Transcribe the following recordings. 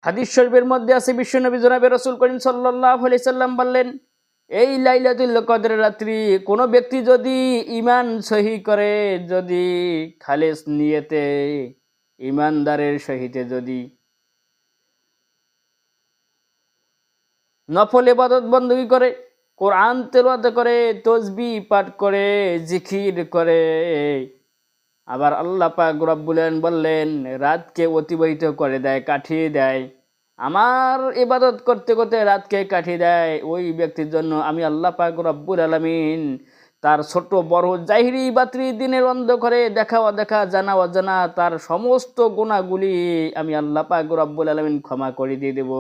হাদিস শরীফের মধ্যে আছে, বিশ্বনবী জনাবে রাসূল করিম সাল্লাল্লাহু আলাইহি সাল্লাম বললেন, এই লাইলাতুল কদরের রাত্রি কোনো ব্যক্তি যদি ঈমান সহি করে, যদি খালেস নিয়তে ঈমানদারের সহিত যদি নফল ইবাদত বندگی করে, কোরআন তেলাওয়াত করে, তাসবিহ পাঠ করে, জিকির করে, আবার আল্লাহ পাক রব্বুল আলামিন বললেন রাতকে অতিবাহিত করে দেয়, কাটিয়ে দেয়, আমার ইবাদত করতে করতে রাতকে কাটিয়ে দেয়, ওই ব্যক্তির জন্য আমি আল্লাহ পাক রব্বুল আলামিন তার ছোট বড় জাহিরি বাতিনি দিনের অন্ধকারে দেখা অদেখা জানা অজানা তার সমস্ত গুনাহগুলি আমি আল্লাহ পাক রব্বুল আলামিন ক্ষমা করে দিয়ে দেব।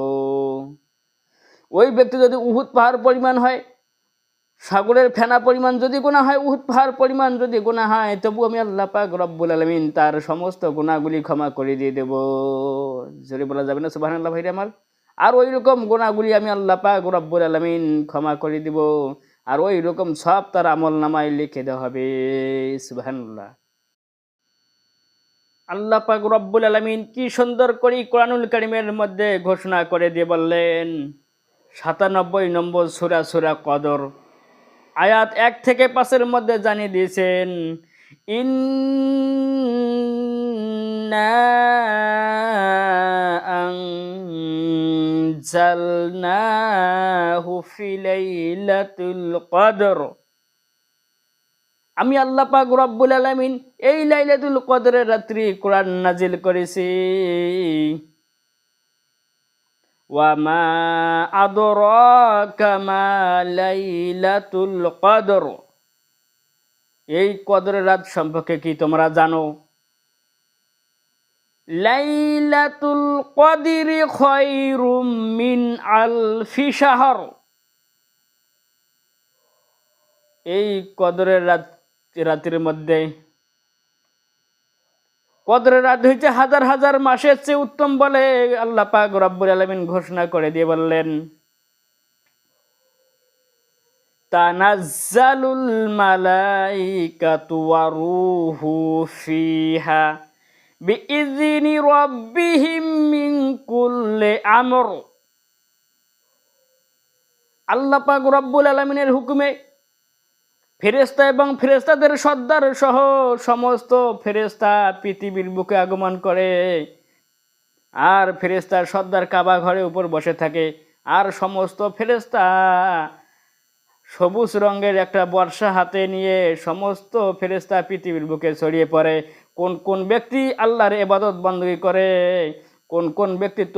ওই ব্যক্তি যদি উহুদ পাহাড় পরিমাণ হয়, সাগরের ফেনা পরিমাণ যদি গুনাহ হয়, উহুদ পাহাড় পরিমাণ যদি গুনাহ হয়, তবু আমি আল্লাহ পাক রব্বুল আলামিন তার সমস্ত গুনাহগুলি ক্ষমা করে দিয়ে দেব। জোরে বলা যাবে না সুবহানাল্লাহ ভাইরা আমার? আর ওই রকম গুনাহগুলি আমি আল্লাহ পাক রব্বুল আলামিন ক্ষমা করে দিব, আর ওই রকম সব তার আমলনামায় লিখে দেওয়া হবে। সুবহানাল্লাহ। আল্লাহ পাক রব্বুল আলামিন কি সুন্দর করে কোরআনুল কারীমের মধ্যে ঘোষণা করে দিয়ে বললেন, ৯৭ নম্বর সূরা সূরা কদর আয়াত ১ থেকে ৫ মধ্যে জানিয়ে দিয়েছেন, ইন্না আনজালনাহু ফি লাইলাতুল কদর। আমি আল্লাহ পাক রব্বুল আলামিন এই লাইলাতুল কদরের রাত্রি কোরআন নাজিল করেছি। ওয়া মা আদরাকা মা লাইলাতুল কদর। এই কদরের রাত সম্পর্কে কি তোমরা জানো? লাইলাতুল কদরি খায়রুম মিন আলফি শাহর। এই কদরের রাতের মধ্যে, কদরের রাত হচ্ছে হাজার হাজার মাসের চেয়ে উত্তম বলে আল্লাহ পাক রব্বুল আলামিন ঘোষণা করে দিয়ে বললেন, তানাজ্জালুল মালাইকাতু ওয়া রূহু ফিহা বিইযনি রাব্বিহিম মিন কুল্লি আমর। আল্লাহ পাক রব্বুল আলামিনের হুকুমে ফেরেশতা এবং ফেরেশতাদের সর্দার সহ সমস্ত ফেরেশতা পৃথিবীর বুকে আগমন করে, আর ফেরেশতার সর্দার কাবা ঘরের উপর বসে থাকে, আর সমস্ত ফেরেশতা সবুজ রঙের একটা বর্ষা হাতে নিয়ে সমস্ত ফেরেশতা পৃথিবীর বুকে ছড়িয়ে পড়ে। কোন কোন ব্যক্তি আল্লাহর ইবাদত বندگی করে, কোন কোন ব্যক্তি